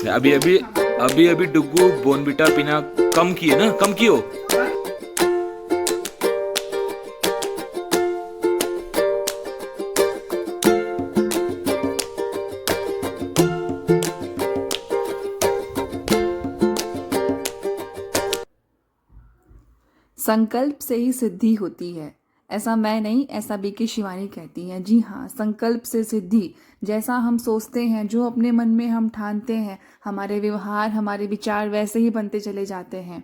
अभी अभी अभी अभी डुग्गू बोनविटा पीना कम किए ना, कम कियो। संकल्प से ही सिद्धि होती है। ऐसा मैं नहीं, ऐसा बीके शिवानी कहती हैं। जी हाँ, संकल्प से सिद्धि। जैसा हम सोचते हैं, जो अपने मन में हम ठानते हैं, हमारे व्यवहार, हमारे विचार वैसे ही बनते चले जाते हैं।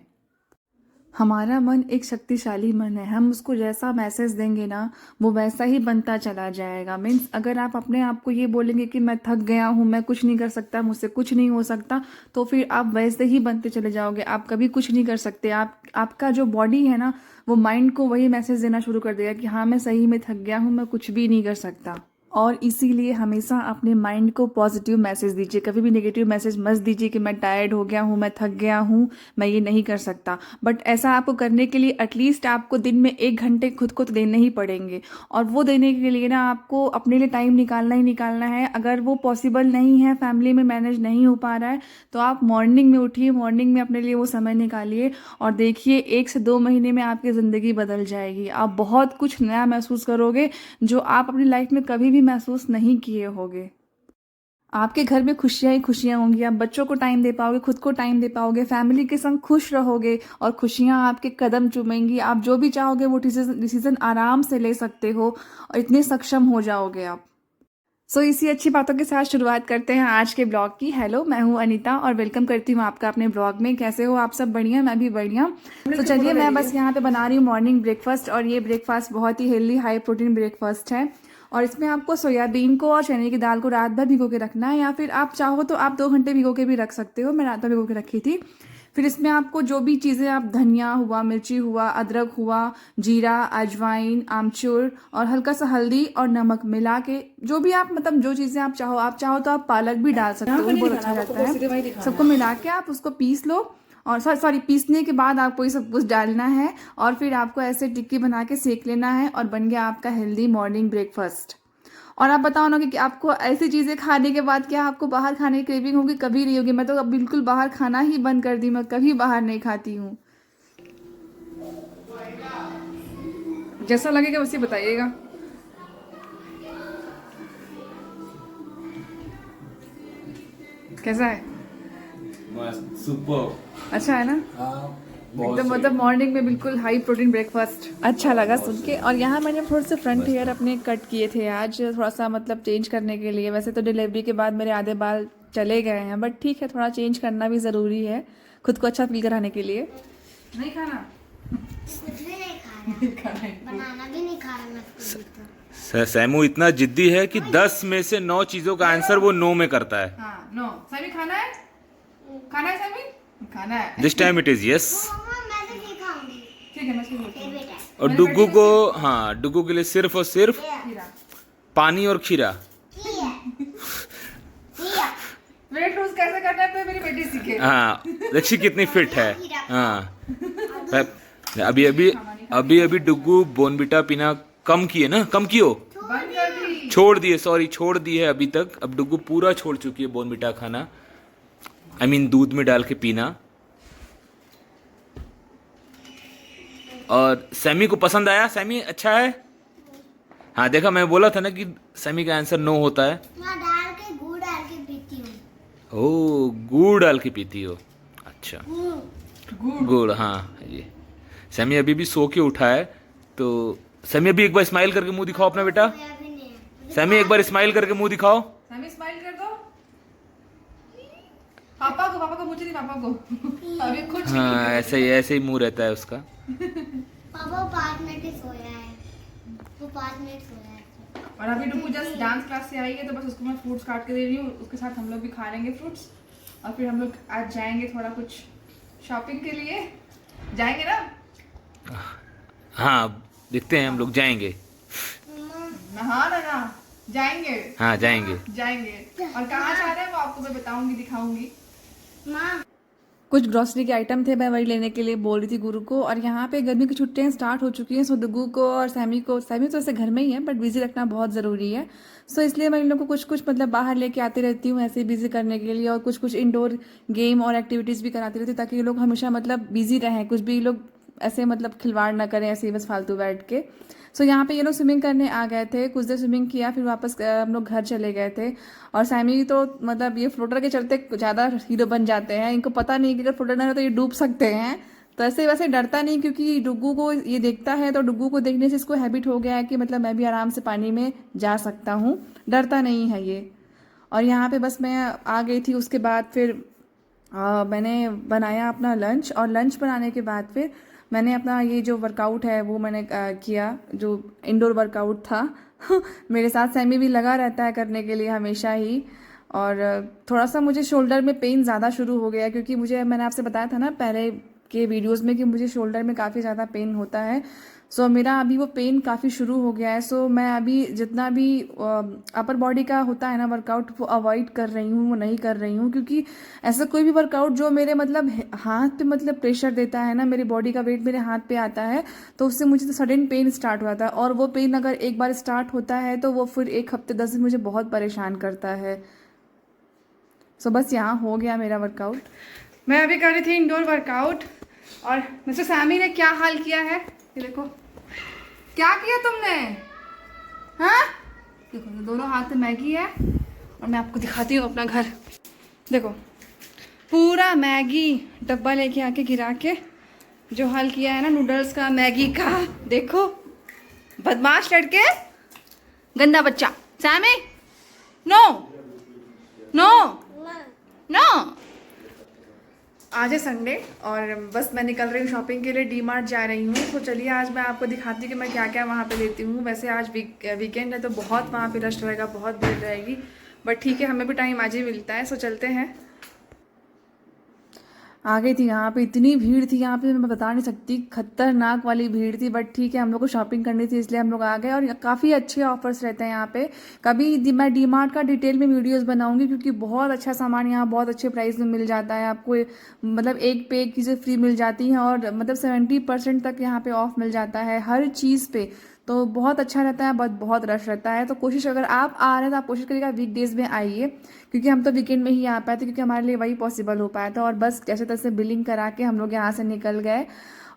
हमारा मन एक शक्तिशाली मन है। हम उसको जैसा मैसेज देंगे ना, वो वैसा ही बनता चला जाएगा। मीन्स अगर आप अपने आप को ये बोलेंगे कि मैं थक गया हूँ, मैं कुछ नहीं कर सकता, मुझसे कुछ नहीं हो सकता, तो फिर आप वैसे ही बनते चले जाओगे। आप कभी कुछ नहीं कर सकते। आपका जो बॉडी है ना, वो माइंड को वही मैसेज देना शुरू कर देगा कि हाँ, मैं सही में थक गया हूँ, मैं कुछ भी नहीं कर सकता। और इसीलिए हमेशा अपने माइंड को पॉजिटिव मैसेज दीजिए। कभी भी नेगेटिव मैसेज मत दीजिए कि मैं टायर्ड हो गया हूँ, मैं थक गया हूँ, मैं ये नहीं कर सकता। बट ऐसा आपको करने के लिए एटलीस्ट आपको दिन में 1 घंटे खुद को तो देने ही पड़ेंगे। और वो देने के लिए ना आपको अपने लिए टाइम निकालना ही निकालना है। अगर वो पॉसिबल नहीं है, फैमिली में मैनेज नहीं हो पा रहा है, तो आप मॉर्निंग में उठिए, मॉर्निंग में अपने लिए वो समय निकालिए और देखिए 1 से 2 महीने में आपकी ज़िंदगी बदल जाएगी। आप बहुत कुछ नया महसूस करोगे जो आप अपनी लाइफ में कभी भी महसूस नहीं किए होंगे। आपके घर में खुशियाँ ही खुशियाँ होंगी। आप बच्चों को टाइम दे पाओगे, खुद को टाइम दे पाओगे, फैमिली के संग खुश रहोगे और खुशियाँ आपके कदम चूमेंगी। आप जो भी चाहोगे वो डिसीजन आराम से ले सकते हो और इतने सक्षम हो जाओगे आप। इसी अच्छी बातों के साथ शुरुआत करते हैं आज के ब्लॉग की। हेलो, मैं हूँ अनीता और वेलकम करती हूँ आपका अपने ब्लॉग में। कैसे हो आप सब? बढ़िया, मैं भी बढ़िया। तो चलिए, मैं बस यहाँ पे बना रही हूँ मॉर्निंग ब्रेकफास्ट और ये ब्रेकफास्ट बहुत ही हेल्दी हाई प्रोटीन ब्रेकफास्ट है। और इसमें आपको सोयाबीन को और चने की दाल को रात भर भिगो के रखना है, या फिर आप चाहो तो आप 2 घंटे भिगो के भी रख सकते हो। मैं रात भर भिगो के रखी थी। फिर इसमें आपको जो भी चीज़ें, आप धनिया हुआ, मिर्ची हुआ, अदरक हुआ, जीरा, अजवाइन, आमचूर और हल्का सा हल्दी और नमक मिला के, जो भी आप मतलब जो चीज़ें आप चाहो तो आप पालक भी डाल सकते हो, बहुत अच्छा रहता है। सबको मिला के आप उसको पीस लो और सॉरी पीसने के बाद आपको ये सब कुछ डालना है और फिर आपको ऐसे टिक्की बना के सेक लेना है और बन गया आपका हेल्दी मॉर्निंग ब्रेकफास्ट। और आप बताओ ना कि आपको ऐसी चीज़ें खाने के बाद क्या आपको बाहर खाने की क्रेविंग होगी? कभी नहीं होगी। मैं तो अब बिल्कुल बाहर खाना ही बंद कर दी, मैं कभी बाहर नहीं खाती हूँ। जैसा लगेगा वैसे बताइएगा। कैसा है? सुपर। अच्छा है ना? एकदम मतलब मॉर्निंग में बिल्कुल हाई प्रोटीन ब्रेकफास्ट। अच्छा लगा सुन के। और यहाँ मैंने थोड़े से फ्रंट हेयर अपने कट किए थे आज, थोड़ा सा मतलब चेंज करने के लिए। वैसे तो डिलीवरी के बाद मेरे आधे बाल चले गए हैं, बट ठीक है, थोड़ा चेंज करना भी ज़रूरी है खुद को अच्छा फील कराने के लिए। नहीं खाना? कुछ भी नहीं खा रहा, बनाना भी नहीं खा रहा मैं तो। सैमू इतना जिद्दी है कि 10 में से 9 चीजों का आंसर वो नो में करता है। हाँ, नो। सैमी खाना है? खाना है सैमी? खाना है। This time it is yes. मम्मा मैं तो नहीं खाऊंगी। ठीक है, मैं इसको ये बेटा और डुग्गू को, हाँ, डुग्गू के लिए सिर्फ और सिर्फ खीरा। पानी और खीरा। वेट लूज कैसे करना है तो मेरी बेटी सीखे। हाँ, देखिए कितनी फिट है। हाँ, अभी अभी अभी अभी डुग्गू बोनविटा पीना कम किए ना, कम कियो। बंद कर दी। छोड़ दिए, सॉरी छोड़ दिए अभी तक। अब डुग्गू पूरा छोड़ चुकी है बोनविटा खाना, आई मीन दूध में डाल के पीना। और सैमी को पसंद आया? सैमी अच्छा है? हाँ, देखा, मैं बोला था ना कि सैमी का आंसर नो होता है। मैं डाल के गुड़ डाल के पीती हूँ। ओ, गुड़ डाल के पीती हो? अच्छा, गुड़। हाँ, ये सैमी अभी भी सो के उठा है। तो सैमी अभी एक बार स्माइल करके मुंह दिखाओ अपना बेटा। सोया भी नहीं है। सैमी एक बार स्माइल करके मुंह दिखाओ। सैमी स्माइल कर दो। पापा को मुझे नहीं, पापा को। अभी कुछ हाँ, ऐसे ही मुंह रहता है उसका। पापा 5 मिनट ही सोया है, वो 5 मिनट सोया है। और अभी डुगू जस्ट डांस क्लास से आई है, तो बस उसको मैं फ्रूट्स काट के दे रही हूँ। उसके साथ हम लोग भी खा लेंगे फ्रूट्स और फिर हम लोग आज जाएंगे थोड़ा कुछ शॉपिंग के लिए। जाएंगे ना? हाँ, देखते हैं, हम लोग जाएंगे। हाँ ना, जाएंगे। हाँ, जाएंगे। और कहाँ जा रहे हैं वो आपको मैं बताऊंगी, दिखाऊंगी। माँ कुछ ग्रॉसरी के आइटम थे, मैं वही लेने के लिए बोल रही थी गुरु को। और यहाँ पे गर्मी की छुट्टियाँ स्टार्ट हो चुकी हैं, सो डुगू को और सैमी तो ऐसे घर में ही है बट बिजी रखना बहुत ज़रूरी है। सो इसलिए मैं इन लोग को कुछ कुछ मतलब बाहर लेके आती रहती हूँ ऐसे बिजी करने के लिए, और कुछ कुछ इंडोर गेम और एक्टिविटीज़ भी कराती रहती हूँ ताकि ये लोग हमेशा मतलब बिजी रहें, कुछ भी लोग ऐसे मतलब खिलवाड़ ना करें ऐसे ही बस फालतू बैठ के। सो यहाँ पे ये लोग स्विमिंग करने आ गए थे, कुछ देर स्विमिंग किया, फिर वापस हम लोग घर चले गए थे। और सैमी तो मतलब ये फ्लोटर के चलते ज़्यादा हीरो बन जाते हैं, इनको पता नहीं कि अगर फ्लोटर ना हो तो ये डूब सकते हैं। तो ऐसे वैसे डरता नहीं, क्योंकि डुग्गू को ये देखता है, तो डुग्गू को देखने से इसको हैबिट हो गया है कि मतलब मैं भी आराम से पानी में जा सकता हूँ, डरता नहीं है ये। और यहाँ पे बस मैं आ गई थी, उसके बाद फिर मैंने बनाया अपना लंच, और लंच बनाने के बाद फिर मैंने अपना ये जो वर्कआउट है वो मैंने किया, जो इंडोर वर्कआउट था। मेरे साथ सैमी भी लगा रहता है करने के लिए हमेशा ही। और थोड़ा सा मुझे शोल्डर में पेन ज़्यादा शुरू हो गया, क्योंकि मैंने आपसे बताया था ना पहले के वीडियोस में कि मुझे शोल्डर में काफ़ी ज़्यादा पेन होता है। सो मेरा अभी वो पेन काफ़ी शुरू हो गया है। सो मैं अभी जितना भी अपर बॉडी का होता है ना वर्कआउट, वो अवॉइड कर रही हूँ, वो नहीं कर रही हूँ, क्योंकि ऐसा कोई भी वर्कआउट जो मेरे मतलब हाथ पे मतलब प्रेशर देता है ना, मेरी बॉडी का वेट मेरे हाथ पे आता है, तो उससे मुझे तो सडन पेन स्टार्ट हुआ था। और वो पेन अगर एक बार स्टार्ट होता है तो वो फिर 1 हफ्ते 10 दिन मुझे बहुत परेशान करता है। सो बस यहाँ हो गया मेरा वर्कआउट। मैं अभी कर रही थी इंडोर वर्कआउट, और मिस्टर सैमी ने क्या हाल किया है, ये देखो क्या किया तुमने। हाँ देखो, दोनों हाथ में मैगी है, और मैं आपको दिखाती हूँ अपना घर। देखो पूरा मैगी डब्बा लेके आके गिरा के जो हाल किया है ना नूडल्स का, मैगी का। देखो बदमाश लड़के, गंदा बच्चा। Sammy no no no. आज है संडे, और बस मैं निकल रही हूँ शॉपिंग के लिए, डी-मार्ट जा रही हूँ। तो चलिए आज मैं आपको दिखाती हूँ कि मैं क्या क्या वहाँ पे लेती हूँ। वैसे आज वीकेंड है तो बहुत वहाँ पे रश रहेगा, बहुत भीड़ रहेगी, बट ठीक है, हमें भी टाइम आज ही मिलता है। सो चलते हैं। आ गई थी, यहाँ पे इतनी भीड़ थी, यहाँ पे मैं बता नहीं सकती, खतरनाक वाली भीड़ थी, बट ठीक है, हम लोग को शॉपिंग करनी थी इसलिए हम लोग आ गए। और काफ़ी अच्छे ऑफर्स रहते हैं यहाँ पे। कभी मैं डी-मार्ट का डिटेल में वीडियोस बनाऊंगी, क्योंकि बहुत अच्छा सामान यहाँ बहुत अच्छे प्राइस में मिल जाता है आपको। मतलब एक पे एक चीज़ें फ्री मिल जाती हैं, और मतलब 70% तक यहाँ पे ऑफ मिल जाता है हर चीज़ पे। तो बहुत अच्छा रहता है, बहुत रश रहता है। तो कोशिश, अगर आप आ रहे हैं तो आप कोशिश करिएगा वीकडेज में आइए, क्योंकि हम तो वीकेंड में ही आ पाए थे, क्योंकि हमारे लिए वही पॉसिबल हो पाया था। और बस जैसे तैसे बिलिंग करा के हम लोग यहाँ से निकल गए।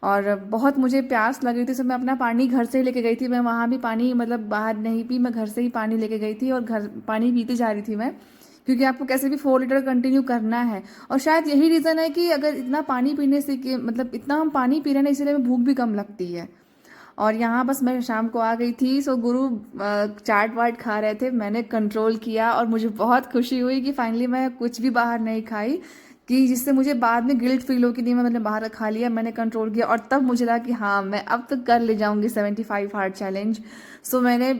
और बहुत मुझे प्यास लग रही थी, तो मैं अपना पानी घर से ही लेके गई थी। मैं वहाँ भी पानी मतलब बाहर नहीं पी, मैं घर से ही पानी लेके गई थी, और घर पानी पीते जा रही थी मैं, क्योंकि आपको कैसे भी 4 लीटर कंटिन्यू करना है। और शायद यही रीज़न है कि अगर इतना पानी पीने से, कि मतलब इतना हम पानी पी रहे हैं ना, इसलिए हमें भूख भी कम लगती है। और यहाँ बस मैं शाम को आ गई थी। सो गुरु चाट वाट खा रहे थे, मैंने कंट्रोल किया, और मुझे बहुत खुशी हुई कि फाइनली मैं कुछ भी बाहर नहीं खाई, कि जिससे मुझे बाद में गिल्ट फील हो कि नहीं मैंने बाहर खा लिया, मैंने कंट्रोल किया। और तब मुझे लगा कि हाँ, मैं अब तक कर ले जाऊँगी 75 हार्ड चैलेंज। सो मैंने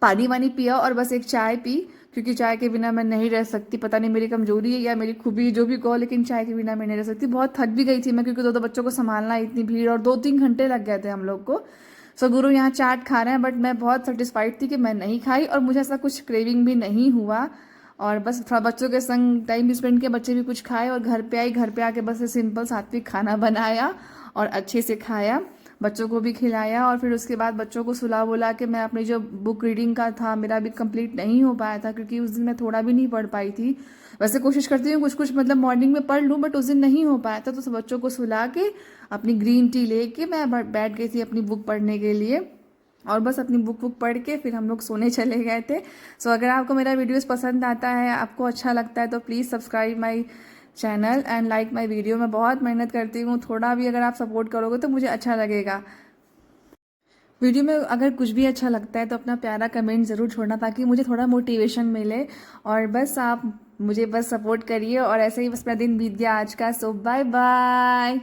पानी वानी पिया, और बस एक चाय पी, क्योंकि चाय के बिना मैं नहीं रह सकती। पता नहीं मेरी कमजोरी है या मेरी खूबी, जो भी कहो, लेकिन चाय के बिना मैं नहीं रह सकती। बहुत थक भी गई थी मैं, क्योंकि 2 बच्चों को संभालना, इतनी भीड़, और 2-3 घंटे लग गए थे हम लोग को। सो गुरु यहाँ चाट खा रहे हैं, बट मैं बहुत सेटिस्फाइड थी कि मैं नहीं खाई, और मुझे ऐसा कुछ क्रेविंग भी नहीं हुआ। और बस थोड़ा बच्चों के संग टाइम भी स्पेंड किया, बच्चे भी कुछ खाए, और घर पे आई, घर पे आके बस सिंपल सात्विक खाना बनाया और अच्छे से खाया, बच्चों को भी खिलाया। और फिर उसके बाद बच्चों को सुला बुला के मैं अपनी जो बुक रीडिंग का था, मेरा भी कंप्लीट नहीं हो पाया था, क्योंकि उस दिन मैं थोड़ा भी नहीं पढ़ पाई थी। वैसे कोशिश करती हूँ कुछ कुछ मतलब मॉर्निंग में पढ़ लूँ, बट उस दिन नहीं हो पाया था। तो सब बच्चों को सुला के अपनी ग्रीन टी लेके मैं बैठ गई थी अपनी बुक पढ़ने के लिए, और बस अपनी बुक पढ़ के फिर हम लोग सोने चले गए थे। सो अगर आपको मेरा वीडियोस पसंद आता है, आपको अच्छा लगता है, तो please subscribe my channel and like my video. मैं बहुत मेहनत करती हूँ, थोड़ा भी अगर आप सपोर्ट करोगे तो मुझे अच्छा लगेगा। वीडियो में अगर कुछ भी अच्छा लगता है तो अपना प्यारा कमेंट ज़रूर छोड़ना, ताकि मुझे थोड़ा मोटिवेशन मिले। और बस आप मुझे बस सपोर्ट करिए, और ऐसे ही बस मेरा दिन बीत गया आज का। सो बाय बाय।